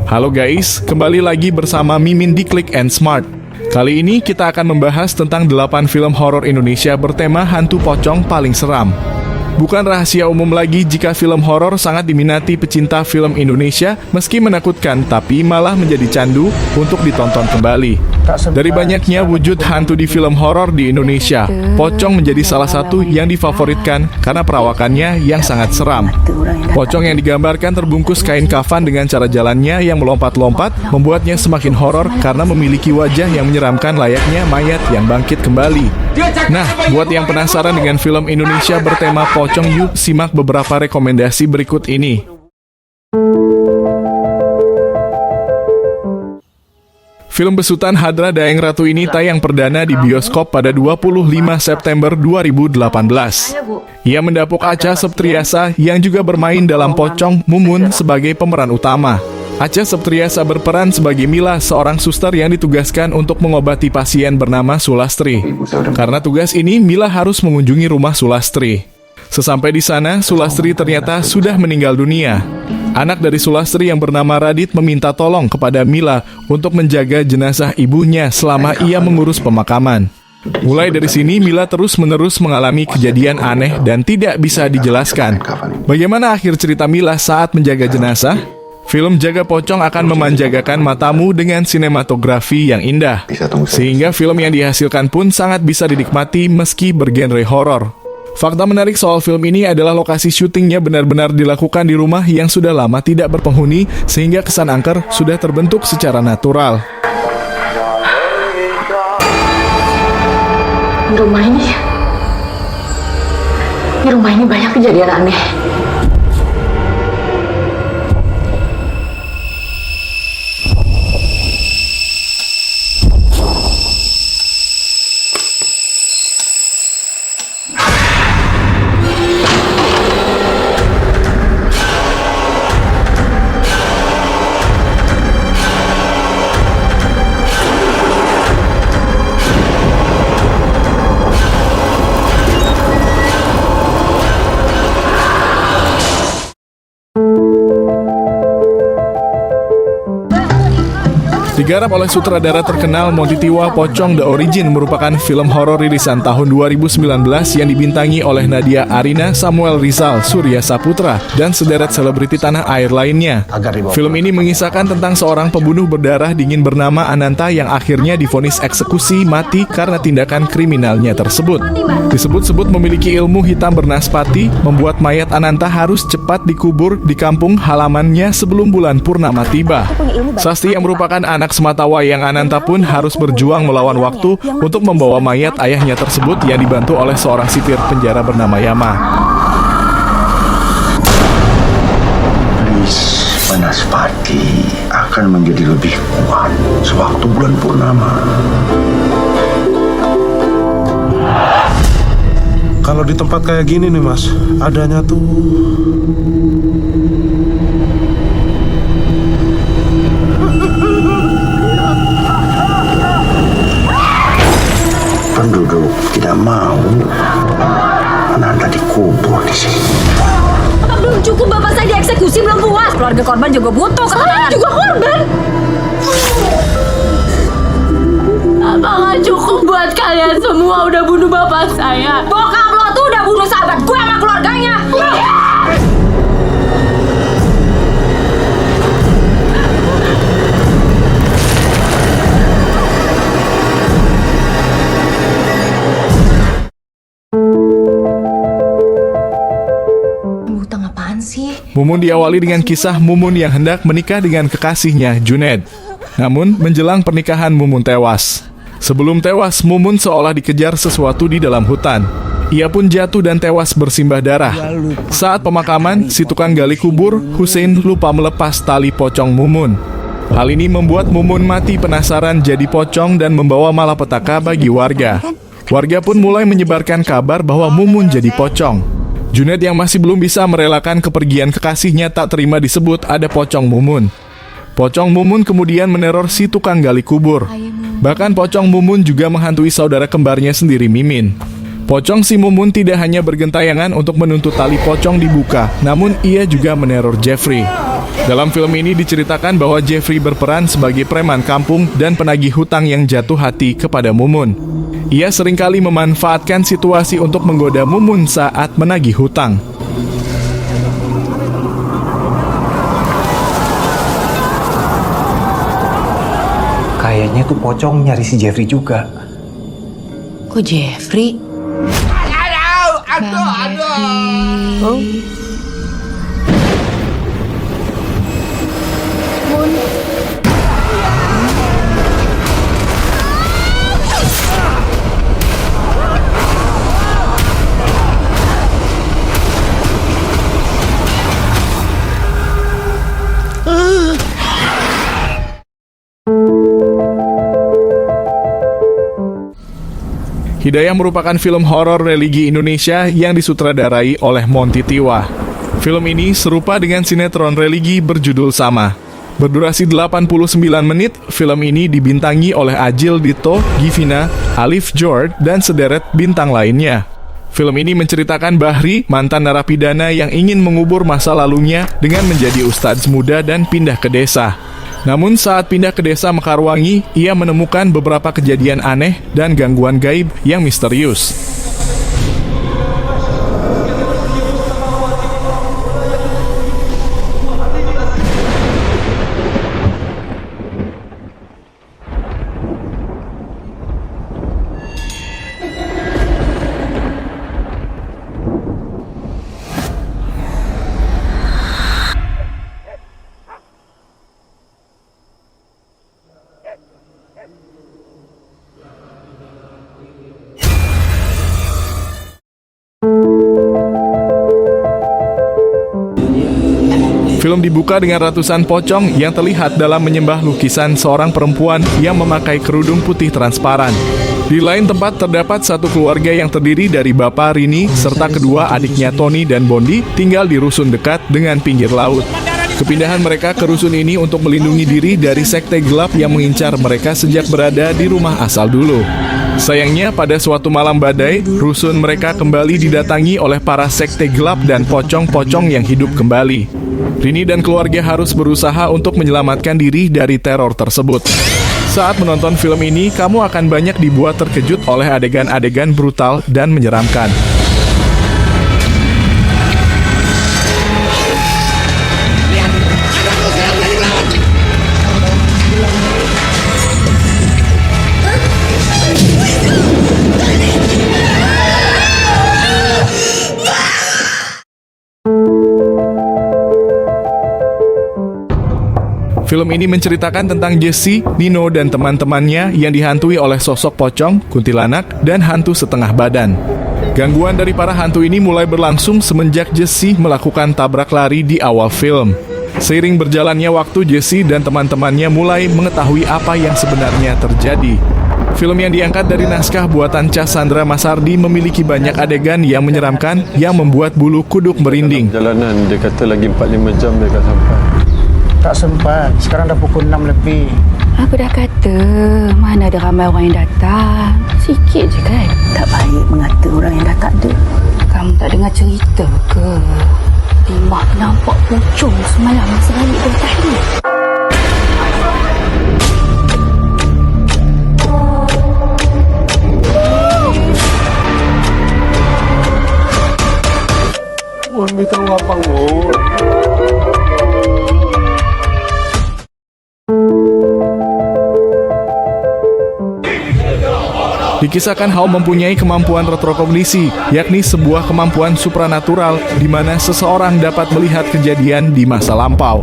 Halo guys, kembali lagi bersama Mimin di Click and Smart. Kali ini kita akan membahas tentang 8 film horor Indonesia bertema hantu pocong paling seram. Bukan rahasia umum lagi jika film horor sangat diminati pecinta film Indonesia, meski menakutkan tapi malah menjadi candu untuk ditonton kembali. Dari banyaknya wujud hantu di film horor di Indonesia, pocong menjadi salah satu yang difavoritkan karena perawakannya yang sangat seram. Pocong yang digambarkan terbungkus kain kafan dengan cara jalannya yang melompat-lompat membuatnya semakin horor karena memiliki wajah yang menyeramkan layaknya mayat yang bangkit kembali. Nah, buat yang penasaran dengan film Indonesia bertema pocong, yuk simak beberapa rekomendasi berikut ini. Film besutan Hadra Daeng Ratu ini tayang perdana di bioskop pada 25 September 2018. Ia mendapuk Acha Septriasa yang juga bermain dalam Pocong Mumun sebagai pemeran utama. Acha Septriasa berperan sebagai Mila, seorang suster yang ditugaskan untuk mengobati pasien bernama Sulastri. Karena tugas ini, Mila harus mengunjungi rumah Sulastri. Sesampai di sana, Sulastri ternyata sudah meninggal dunia. Anak dari Sulastri yang bernama Radit meminta tolong kepada Mila untuk menjaga jenazah ibunya selama ia mengurus pemakaman. Mulai dari sini, Mila terus-menerus mengalami kejadian aneh dan tidak bisa dijelaskan. Bagaimana akhir cerita Mila saat menjaga jenazah? Film Jaga Pocong akan memanjagakan matamu dengan sinematografi yang indah, sehingga film yang dihasilkan pun sangat bisa dinikmati meski bergenre horor. Fakta menarik soal film ini adalah lokasi syutingnya benar-benar dilakukan di rumah yang sudah lama tidak berpenghuni, sehingga kesan angker sudah terbentuk secara natural. Di rumah ini banyak kejadian aneh. Digarap oleh sutradara terkenal Monty Tiwa, Pocong The Origin merupakan film horor rilisan tahun 2019 yang dibintangi oleh Nadia Arina, Samuel Rizal, Surya Saputra, dan sederet selebriti tanah air lainnya. Film ini mengisahkan tentang seorang pembunuh berdarah dingin bernama Ananta yang akhirnya divonis eksekusi mati karena tindakan kriminalnya tersebut. Disebut-sebut memiliki ilmu hitam bernaspati, membuat mayat Ananta harus cepat dikubur di kampung halamannya sebelum bulan purnama tiba. Sasti yang merupakan anak sematawayang Ananta pun harus berjuang melawan waktu untuk membawa mayat ayahnya tersebut yang dibantu oleh seorang sipir penjara bernama Yama. Banaspati akan menjadi lebih kuat sewaktu bulan purnama. Kalau di tempat kayak gini nih mas, adanya tuh penduduk tidak mau Ananda dikubur di sini. Belum cukup bapak saya dieksekusi, belum puas. Keluarga korban juga butuh ketenangan. Saya juga korban. Apa nggak cukup buat kalian semua udah bunuh bapak saya? Bokap lo tuh udah bunuh sahabat gue sama keluarganya. Mumun diawali dengan kisah Mumun yang hendak menikah dengan kekasihnya, Junaid. Namun, menjelang pernikahan Mumun tewas. Sebelum tewas, Mumun seolah dikejar sesuatu di dalam hutan. Ia pun jatuh dan tewas bersimbah darah. Saat pemakaman, si tukang gali kubur, Hussein, lupa melepas tali pocong Mumun. Hal ini membuat Mumun mati penasaran jadi pocong dan membawa malapetaka bagi warga. Warga pun mulai menyebarkan kabar bahwa Mumun jadi pocong. Junaid yang masih belum bisa merelakan kepergian kekasihnya tak terima disebut ada pocong Mumun. Pocong Mumun kemudian meneror si tukang gali kubur. Bahkan pocong Mumun juga menghantui saudara kembarnya sendiri, Mimin. Pocong si Mumun tidak hanya bergentayangan untuk menuntut tali pocong dibuka, namun ia juga meneror Jeffrey. Dalam film ini diceritakan bahwa Jeffrey berperan sebagai preman kampung dan penagih hutang yang jatuh hati kepada Mumun. Ia seringkali memanfaatkan situasi untuk menggoda Mumun saat menagih hutang. Kayaknya tuh pocong nyari si Jeffrey juga. Kok Jeffrey? Oh. Hidayah merupakan film horor religi Indonesia yang disutradarai oleh Monty Tiwa. Film ini serupa dengan sinetron religi berjudul sama. Berdurasi 89 menit, film ini dibintangi oleh Ajil Dito, Givina, Alif Jord, dan sederet bintang lainnya. Film ini menceritakan Bahri, mantan narapidana yang ingin mengubur masa lalunya dengan menjadi ustadz muda dan pindah ke desa. Namun saat pindah ke desa Mekarwangi, ia menemukan beberapa kejadian aneh dan gangguan gaib yang misterius. Film dibuka dengan ratusan pocong yang terlihat dalam menyembah lukisan seorang perempuan yang memakai kerudung putih transparan. Di lain tempat terdapat satu keluarga yang terdiri dari Bapak Rini serta kedua adiknya Tony dan Bondi tinggal di rusun dekat dengan pinggir laut. Kepindahan mereka ke rusun ini untuk melindungi diri dari sekte gelap yang mengincar mereka sejak berada di rumah asal dulu. Sayangnya pada suatu malam badai, rusun mereka kembali didatangi oleh para sekte gelap dan pocong-pocong yang hidup kembali. Rini dan keluarga harus berusaha untuk menyelamatkan diri dari teror tersebut. Saat menonton film ini, kamu akan banyak dibuat terkejut oleh adegan-adegan brutal dan menyeramkan. Film ini menceritakan tentang Jesse, Nino, dan teman-temannya yang dihantui oleh sosok pocong, kuntilanak, dan hantu setengah badan. Gangguan dari para hantu ini mulai berlangsung semenjak Jesse melakukan tabrak lari di awal film. Seiring berjalannya waktu, Jesse dan teman-temannya mulai mengetahui apa yang sebenarnya terjadi. Film yang diangkat dari naskah buatan Cassandra Massardi memiliki banyak adegan yang menyeramkan yang membuat bulu kuduk merinding. Jalanan, dia kata lagi 4-5 jam dia akan sampai. Tak sempat, sekarang dah pukul 6 lebih. Aku dah kata, mana ada ramai orang yang datang. Sikit je kan. Tak baik mengata orang yang dah tak ada. Kamu tak dengar cerita ke? Mak nampak pocong semalam masa balik dari tahlil. Mohon beritahu abang, Mohon. Dikisahkan Hao mempunyai kemampuan retrokognisi, yakni sebuah kemampuan supranatural di mana seseorang dapat melihat kejadian di masa lampau.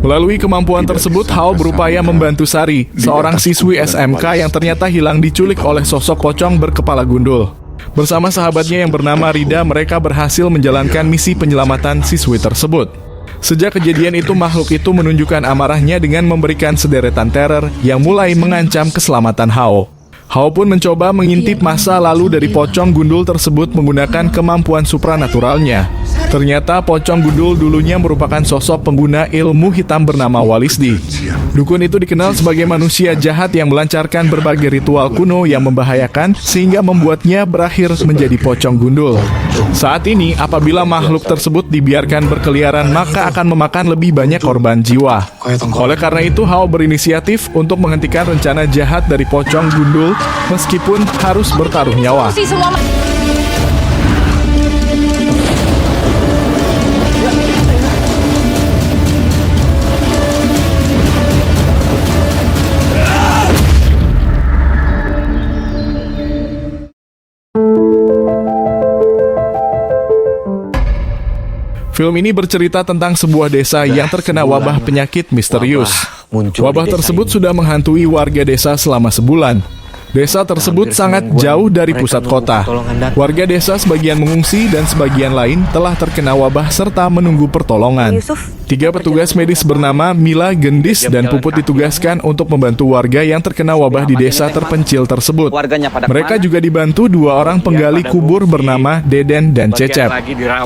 Melalui kemampuan tersebut, Hao berupaya membantu Sari, seorang siswi SMK yang ternyata hilang diculik oleh sosok pocong berkepala gundul. Bersama sahabatnya yang bernama Rida, mereka berhasil menjalankan misi penyelamatan siswi tersebut. Sejak kejadian itu, makhluk itu menunjukkan amarahnya dengan memberikan sederetan teror yang mulai mengancam keselamatan Hao. Hao pun mencoba mengintip masa lalu dari pocong gundul tersebut menggunakan kemampuan supranaturalnya. Ternyata pocong gundul dulunya merupakan sosok pengguna ilmu hitam bernama Walisdi. Dukun itu dikenal sebagai manusia jahat yang melancarkan berbagai ritual kuno yang membahayakan sehingga membuatnya berakhir menjadi pocong gundul. Saat ini, apabila makhluk tersebut dibiarkan berkeliaran, maka akan memakan lebih banyak korban jiwa. Oleh karena itu, Hao berinisiatif untuk menghentikan rencana jahat dari pocong gundul meskipun harus bertaruh nyawa. Film ini bercerita tentang sebuah desa yang terkena wabah penyakit misterius. Wabah tersebut sudah menghantui warga desa selama sebulan. Desa tersebut sangat jauh dari pusat kota. Warga desa sebagian mengungsi dan sebagian lain telah terkena wabah serta menunggu pertolongan. 3 petugas medis bernama Mila, Gendis, dan Puput ditugaskan untuk membantu warga yang terkena wabah di desa terpencil tersebut. Mereka juga dibantu 2 orang penggali kubur bernama Deden dan Cecep.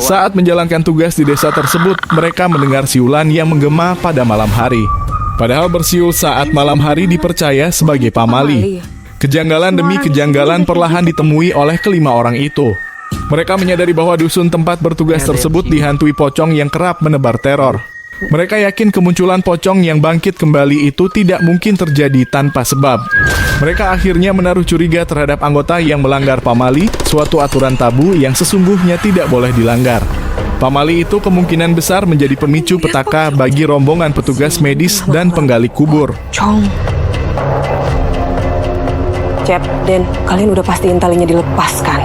Saat menjalankan tugas di desa tersebut, mereka mendengar siulan yang menggema pada malam hari. Padahal bersiul saat malam hari dipercaya sebagai pamali. Kejanggalan demi kejanggalan perlahan ditemui oleh kelima orang itu. Mereka menyadari bahwa dusun tempat bertugas tersebut dihantui pocong yang kerap menebar teror. Mereka yakin kemunculan pocong yang bangkit kembali itu tidak mungkin terjadi tanpa sebab. Mereka akhirnya menaruh curiga terhadap anggota yang melanggar pamali, suatu aturan tabu yang sesungguhnya tidak boleh dilanggar. Pamali itu kemungkinan besar menjadi pemicu petaka bagi rombongan petugas medis dan penggali kubur. Cep, Den, kalian udah pastiin talinya dilepaskan?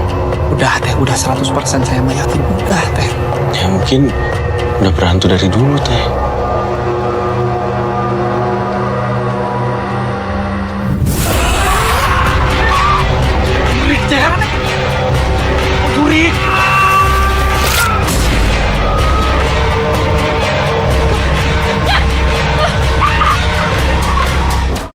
Udah teh, udah 100% saya mah yakin. Udah teh. Ya mungkin udah berhantu dari dulu teh. Jurik,